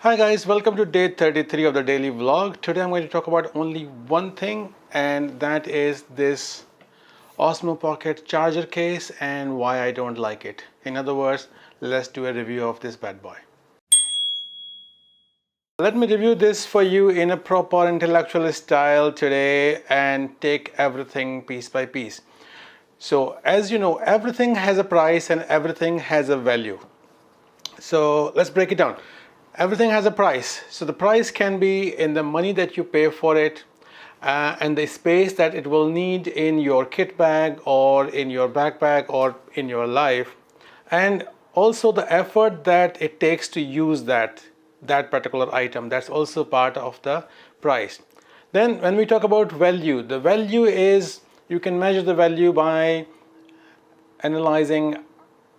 Hi guys, welcome to day 33 of the daily vlog. Today I'm going to talk about only one thing, and that is this Osmo Pocket charger case and why I don't like it. In other words, let's do a review of this bad boy. Let me review this for you in a proper intellectual style today and take everything piece by piece. So as you know, everything has a price and everything has a value. So let's break it down. Everything has a price. So the price can be in the money that you pay for it and the space that it will need in your kit bag or in your backpack or in your life, and also the effort that it takes to use that particular item. That's also part of the price. Then when we talk about value, the value is, you can measure the value by analyzing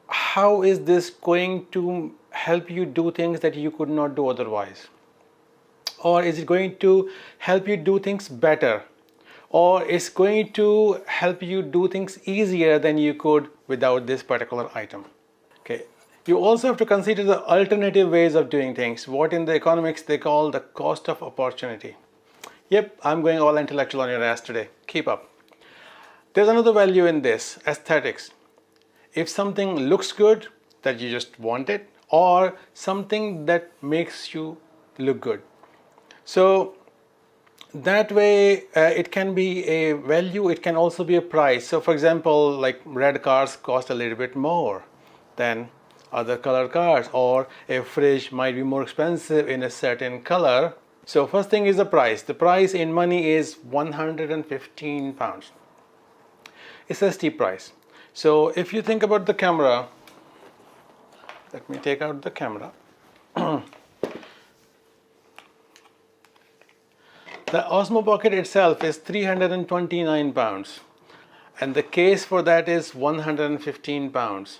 how is this going to help you do things that you could not do otherwise, or is it going to help you do things better, or it's going to help you do things easier than you could without this particular item. Okay, you also have to consider the alternative ways of doing things, what in the economics they call the cost of opportunity. Yep, I'm going all intellectual on your ass today. Keep up. There's another value in this, aesthetics. If something looks good, that you just want it, or something that makes you look good. So that way it can be a value, it can also be a price. So for example, like red cars cost a little bit more than other color cars, or a fridge might be more expensive in a certain color. So first thing is the price. The price in money is £115. It's a steep price. So if you think about the camera, let me take out the camera. The Osmo Pocket itself is £329 and the case for that is £115.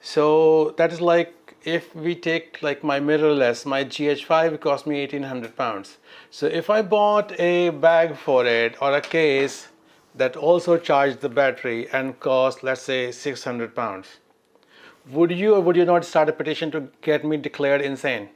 So that is like, if we take like my mirrorless, my GH5 cost me £1,800. So if I bought a bag for it or a case that also charged the battery and cost, let's say, £600, would you or would you not start a petition to get me declared insane?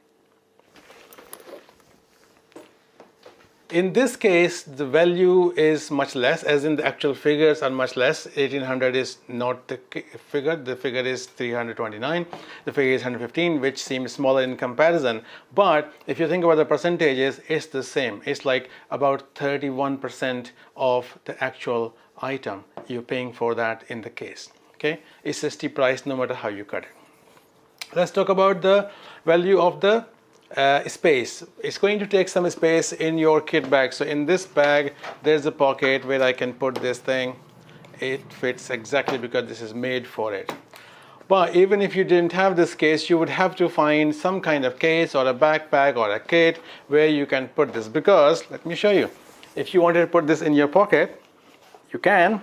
In this case, the value is much less, as in the actual figures are much less. 1800 is not the figure is 329, the figure is 115, which seems smaller in comparison. But if you think about the percentages, it's the same. It's like about 31% of the actual item you're paying for that in the case. Okay, it's a steep price no matter how you cut it. Let's talk about the value of the space. It's going to take some space in your kit bag. So in this bag there's a pocket where I can put this thing. It fits exactly because this is made for it. But even if you didn't have this case, you would have to find some kind of case or a backpack or a kit where you can put this, because let me show you, if you wanted to put this in your pocket, you can,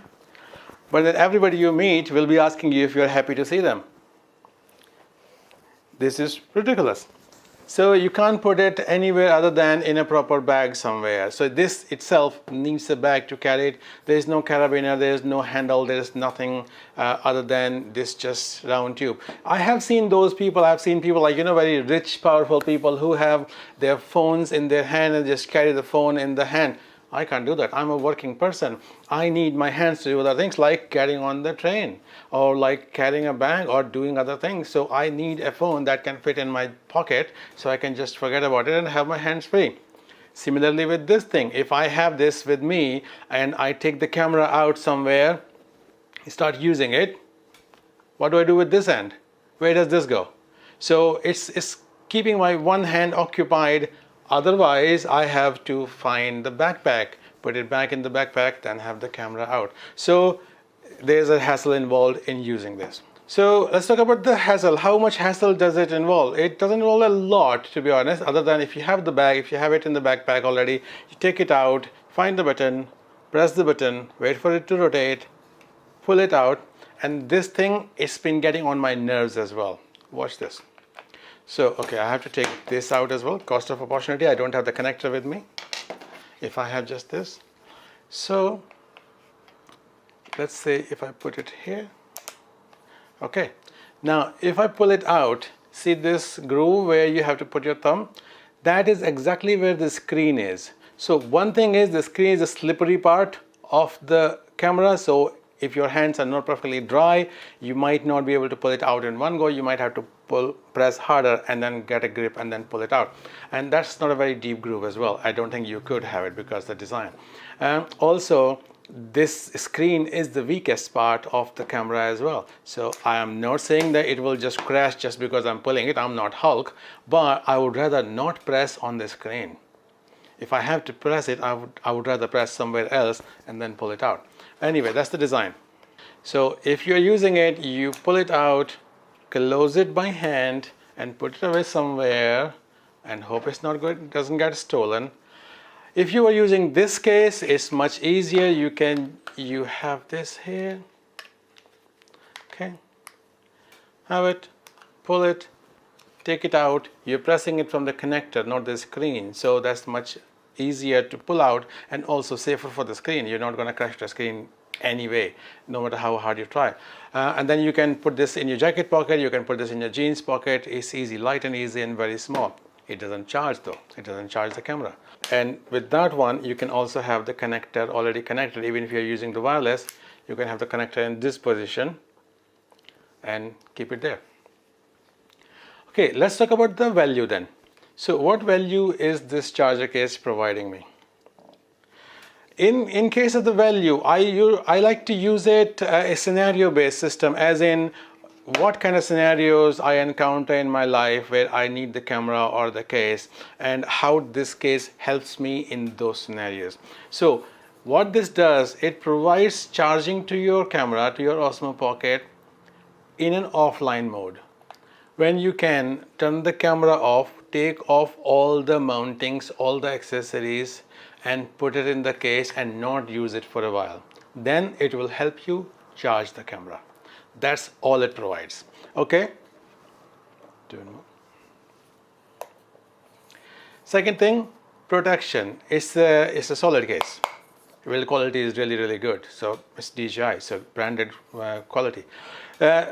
but then everybody you meet will be asking you if you're happy to see them. This is ridiculous. So you can't put it anywhere other than in a proper bag somewhere. So this itself needs a bag to carry it. There is no carabiner, there is no handle, there is nothing other than this just round tube. I have seen those people, I've seen people like, very rich, powerful people who have their phones in their hand and just carry the phone in the hand. I can't do that. I'm a working person. I need my hands to do other things, like getting on the train or like carrying a bag or doing other things. So I need a phone that can fit in my pocket so I can just forget about it and have my hands free. Similarly with this thing, if I have this with me and I take the camera out somewhere, start using it, what do I do with this end? Where does this go? So it's keeping my one hand occupied. Otherwise, I have to find the backpack, put it back in the backpack, then have the camera out. So there's a hassle involved in using this. So let's talk about the hassle. How much hassle does it involve? It doesn't involve a lot, to be honest, other than if you have the bag, if you have it in the backpack already, you take it out, find the button, press the button, wait for it to rotate, pull it out, and this thing, it's been getting on my nerves as well. Watch this. So, okay, I have to take this out as well. Cost of opportunity. I don't have the connector with me. If I have just this. So, let's say if I put it here. Okay. Now, if I pull it out, See this groove where you have to put your thumb? That is exactly where the screen is. So one thing is, the screen is a slippery part of the camera, so if your hands are not perfectly dry, you might not be able to pull it out in one go. You might have to press harder and then get a grip and then pull it out. And that's not a very deep groove as well. I don't think you could have it because of the design. Also, this screen is the weakest part of the camera as well. So I am not saying that it will just crash just because I'm pulling it. I'm not Hulk, but I would rather not press on the screen. If I have to press it, I would rather press somewhere else and then pull it out. Anyway, that's the design. So if you're using it, you pull it out, close it by hand and put it away somewhere and hope it's not good, it doesn't get stolen. If you are using this case, it's much easier. You have this here, okay, have it, pull it, take it out. You're pressing it from the connector, not the screen, so that's much easier to pull out and also safer for the screen. You're not going to crash the screen anyway, no matter how hard you try. And then you can put this in your jacket pocket, you can put this in your jeans pocket. It's easy, light and easy and very small. It doesn't charge though, it doesn't charge the camera. And with that one, you can also have the connector already connected. Even if you're using the wireless, you can have the connector in this position and keep it there. Okay, let's talk about the value then. So what value is this charger case providing me? In case of the value, I like to use it a scenario based system, as in what kind of scenarios I encounter in my life where I need the camera or the case, and how this case helps me in those scenarios. So what this does, it provides charging to your camera, to your Osmo Pocket, in an offline mode, when you can turn the camera off, take off all the mountings, all the accessories, and put it in the case and not use it for a while. Then it will help you charge the camera. That's all it provides. Okay. Second thing, protection. It's a solid case. Build quality is really good. So it's DJI, so branded quality.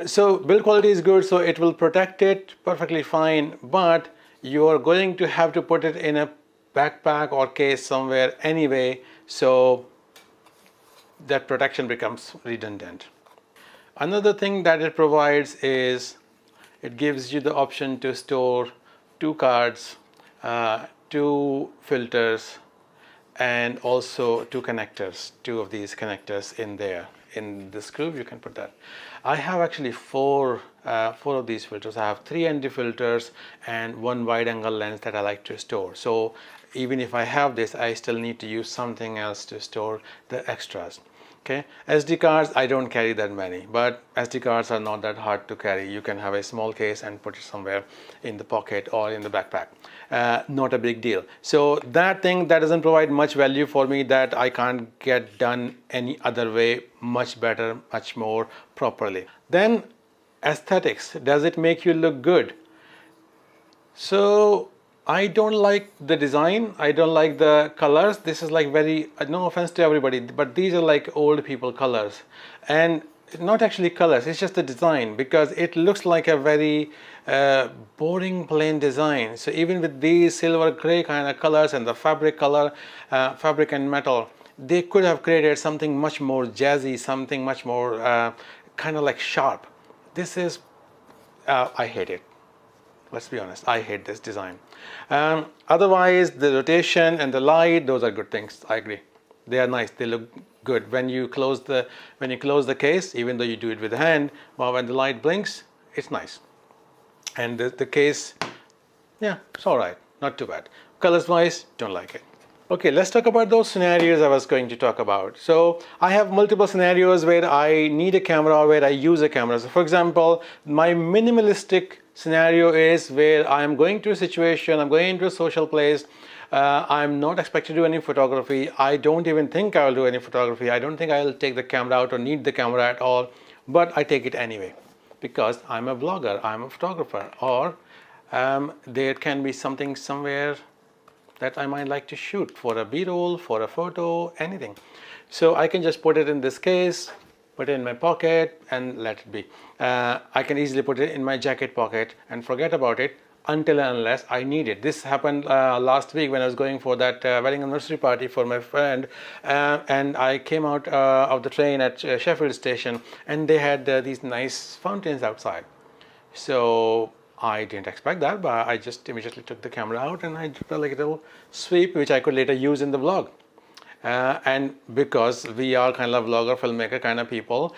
So build quality is good, so it will protect it perfectly fine, but you are going to have to put it in a backpack or case somewhere anyway, so that protection becomes redundant. Another thing that it provides is it gives you the option to store 2 cards, 2 filters, and also 2 connectors, 2 of these connectors in there. In this groove you can put that. I have actually 4 of these filters. I have 3 ND filters and 1 wide angle lens that I like to store. So even if I have this, I still need to use something else to store the extras. Okay, SD cards, I don't carry that many, but SD cards are not that hard to carry. You can have a small case and put it somewhere in the pocket or in the backpack. Not a big deal. So that thing that doesn't provide much value for me, that I can't get done any other way much better, much more properly. Then aesthetics, does it make you look good? So I don't like the design, I don't like the colors. This is like very, no offense to everybody, but these are like old people colors, and not actually colors, it's just the design, because it looks like a very boring plain design. So even with these silver gray kind of colors and the fabric color, fabric and metal, they could have created something much more jazzy, something much more kind of like sharp. This is, I hate it. Let's be honest, I hate this design. Otherwise, the rotation and the light, those are good things. I agree. They are nice. They look good when you close the case. Even though you do it with the hand, but when the light blinks, it's nice. And the case, yeah, it's all right. Not too bad. Colors wise, don't like it. Okay, let's talk about those scenarios I was going to talk about. So I have multiple scenarios where I need a camera or where I use a camera. So for example, my minimalistic scenario is where I am going to a situation, I'm going into a social place, I'm not expected to do any photography. I don't even think I will do any photography. I don't think I will take the camera out or need the camera at all, but I take it anyway because I'm a vlogger, I'm a photographer, or there can be something somewhere that I might like to shoot for a B-roll, for a photo, anything. So I can just put it in this case, put it in my pocket and let it be. I can easily put it in my jacket pocket and forget about it until and unless I need it. This happened last week when I was going for that wedding anniversary party for my friend, and I came out of the train at Sheffield station, and they had these nice fountains outside. So I didn't expect that, but I just immediately took the camera out and I did a little sweep, which I could later use in the vlog. And because we are kind of vlogger, filmmaker kind of people,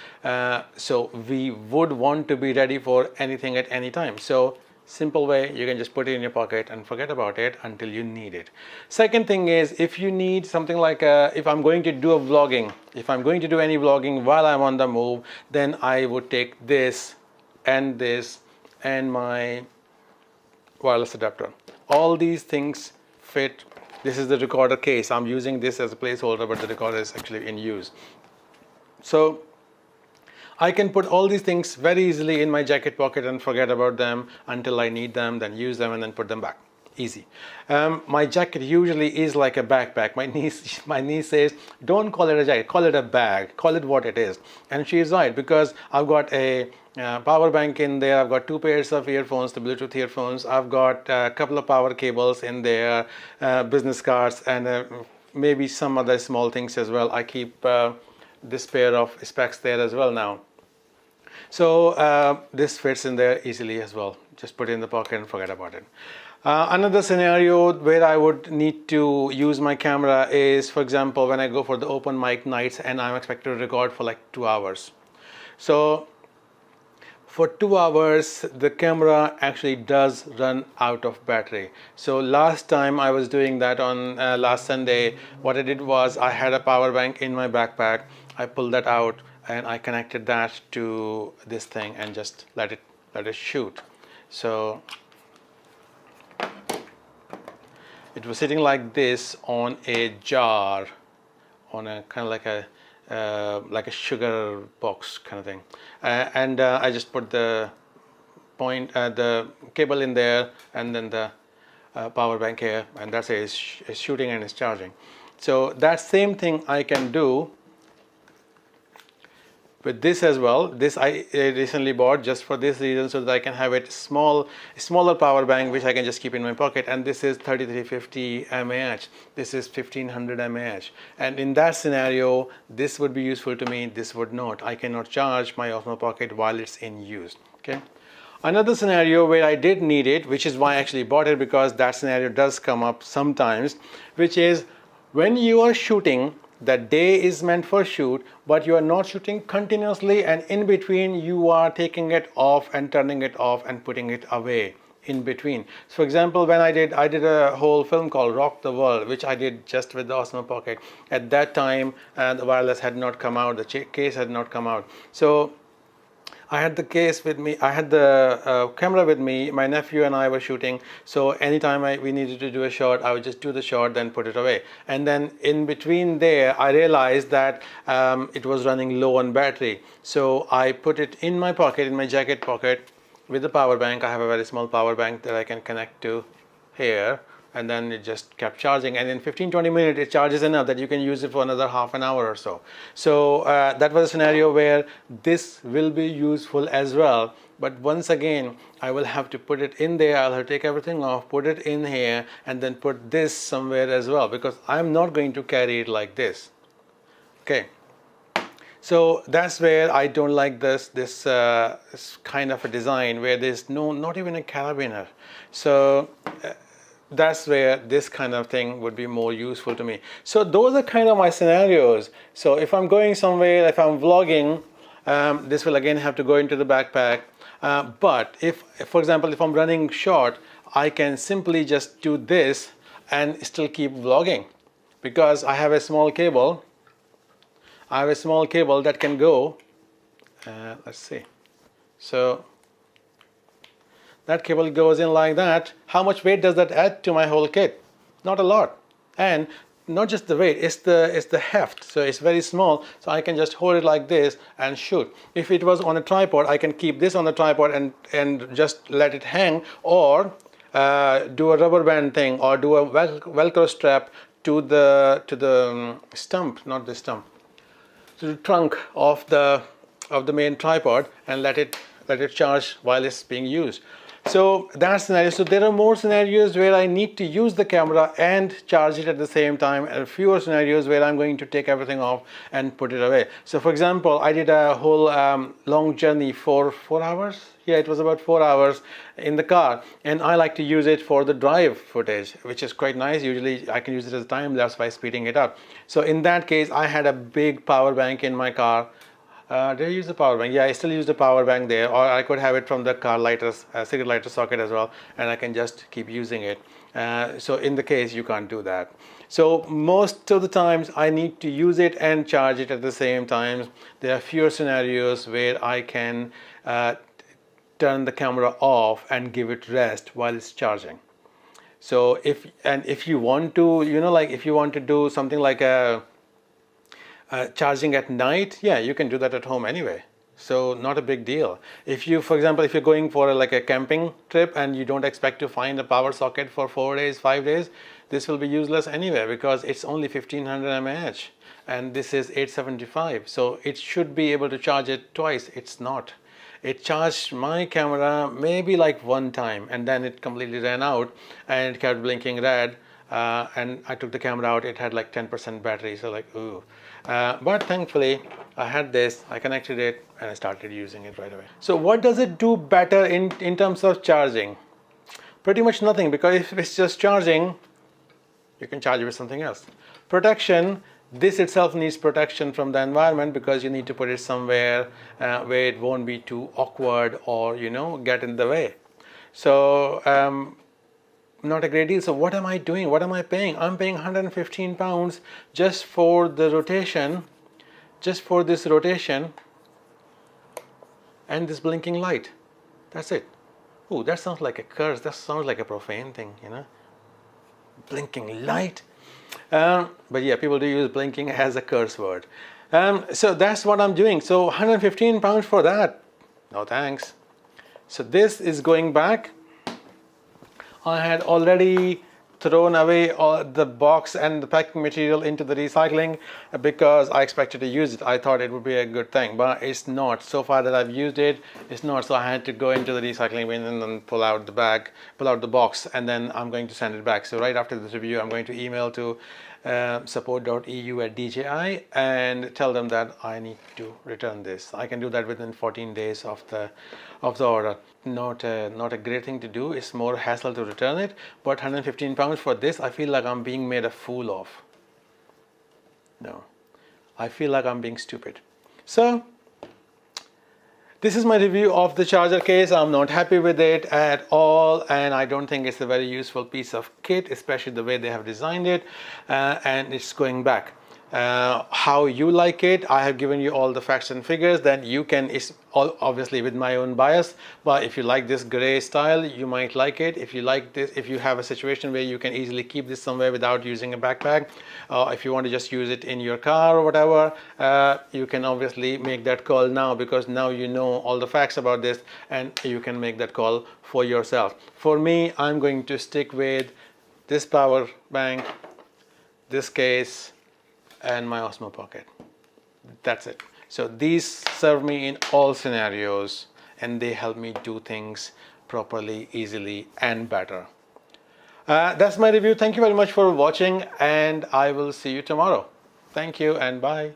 so we would want to be ready for anything at any time. So simple way, you can just put it in your pocket and forget about it until you need it. Second thing is, if you need something like if I'm going to do a vlogging, if I'm going to do any vlogging while I'm on the move, then I would take this and my wireless adapter. All these things fit. This is the recorder case. I'm using this as a placeholder, but the recorder is actually in use. So I can put all these things very easily in my jacket pocket and forget about them until I need them, then use them and then put them back. Easy. My jacket usually is like a backpack. My niece says, don't call it a jacket, call it a bag, call it what it is. And she is right, because I've got a power bank in there, I've got 2 pairs of earphones, the Bluetooth earphones, I've got a couple of power cables in there, business cards, and maybe some other small things as well. I keep this pair of specs there as well now. So this fits in there easily as well. Just put it in the pocket and forget about it. Another scenario where I would need to use my camera is, for example, when I go for the open mic nights and I'm expected to record for like 2 hours. So for 2 hours, the camera actually does run out of battery. So last time I was doing that on last Sunday, what I did was I had a power bank in my backpack. I pulled that out and I connected that to this thing and just let it shoot. So it was sitting like this on a jar, on a kind of like a sugar box kind of thing, and I just put the cable in there, and then the power bank here, and that's it. It's shooting and it's charging. So that same thing I can do with this as well. This I recently bought just for this reason, so that I can have it smaller power bank, which I can just keep in my pocket. And this is 3350 mAh. This is 1500 mAh. And in that scenario, this would be useful to me. This would not. I cannot charge my Osmo Pocket while it's in use. Okay. Another scenario where I did need it, which is why I actually bought it, because that scenario does come up sometimes, which is when you are shooting. The day is meant for shoot, but you are not shooting continuously, and in between you are taking it off and turning it off and putting it away in between. So for example, when I did a whole film called Rock the World, which I did just with the Osmo Pocket. At that time the wireless had not come out, the case had not come out. So I had the case with me, I had the camera with me, my nephew and I were shooting, so anytime we needed to do a shot, I would just do the shot, then put it away. And then in between there, I realized that it was running low on battery. So I put it in my pocket, in my jacket pocket, with the power bank. I have a very small power bank that I can connect to here, and then it just kept charging, and in 15-20 minutes it charges enough that you can use it for another half an hour or so. So that was a scenario where this will be useful as well, but once again I will have to put it in there. I'll have to take everything off, put it in here, and then put this somewhere as well, because I'm not going to carry it like this. Okay, so that's where I don't like this kind of a design where there's not even a carabiner. So that's where this kind of thing would be more useful to me. So those are kind of my scenarios. So if I'm going somewhere, if I'm vlogging, this will again have to go into the backpack. But if, for example, if I'm running short, I can simply just do this and still keep vlogging, because I have a small cable. I have a small cable that can go, let's see. So that cable goes in like that. How much weight does that add to my whole kit? Not a lot. And not just the weight, it's the heft. So it's very small, so I can just hold it like this and shoot. If it was on a tripod, I can keep this on the tripod and just let it hang, or do a rubber band thing, or do a Velcro strap to the stump, not the stump. the trunk of the main tripod and let it charge while it's being used. So that's scenario. So there are more scenarios where I need to use the camera and charge it at the same time, and fewer scenarios where I'm going to take everything off and put it away. So for example, I did a whole long journey for 4 hours. Yeah, it was about 4 hours in the car, and I like to use it for the drive footage, which is quite nice. Usually I can use it as a time lapse by speeding it up. So in that case, I had a big power bank in my car. Did I use the power bank? Yeah, I still use the power bank there, or I could have it from the car lighter's cigarette lighter socket as well, and I can just keep using it. So in the case, you can't do that. So most of the times I need to use it and charge it at the same time. There are fewer scenarios where I can turn the camera off and give it rest while it's charging. So if you want to, like if you want to do something like a charging at night, yeah, you can do that at home anyway. So not a big deal. If you, for example, if you're going for like a camping trip and you don't expect to find a power socket for 4 days, 5 days, this will be useless anyway because it's only 1500 mAh and this is 875. So it should be able to charge it twice. It's not. It charged my camera maybe like one time and then it completely ran out and it kept blinking red. And I took the camera out, it had like 10% battery, so like, ooh. But thankfully, I had this, I connected it, and I started using it right away. So what does it do better in terms of charging? Pretty much nothing, because if it's just charging, you can charge it with something else. Protection, this itself needs protection from the environment because you need to put it somewhere where it won't be too awkward or, get in the way. So, not a great deal. So what am I doing? What am I paying? I'm paying 115 pounds just for the rotation, just for this rotation and this blinking light. That's it. Ooh, that sounds like a curse. That sounds like a profane thing, Blinking light. But yeah, people do use blinking as a curse word. So that's what I'm doing. So 115 pounds for that. No thanks. So this is going back. I had already thrown away all the box and the packing material into the recycling because I expected to use it. I thought it would be a good thing, but it's not. So far that I've used it, it's not. So I had to go into the recycling bin and then pull out the box, and then I'm going to send it back. So right after this review, I'm going to email to support.eu@DJI and tell them that I need to return this. I can do that within 14 days of the order. Not a great thing to do. It's more hassle to return it, but 115 pounds for this, I feel like I'm being made a fool of. No, I feel like I'm being stupid. So this is my review of the charger case. I'm not happy with it at all, and I don't think it's a very useful piece of kit, especially the way they have designed it, and it's going back. How you like it, I have given you all the facts and figures. Then you can, it's all obviously with my own bias, but if you like this gray style, you might like it. If you like this, if you have a situation where you can easily keep this somewhere without using a backpack, if you want to just use it in your car or whatever, you can obviously make that call now, because now you know all the facts about this and you can make that call for yourself. For me, I'm going to stick with this power bank, this case, and my Osmo Pocket. That's it. So these serve me in all scenarios and they help me do things properly, easily, and better. That's my review. Thank you very much for watching, and I will see you tomorrow. Thank you and bye.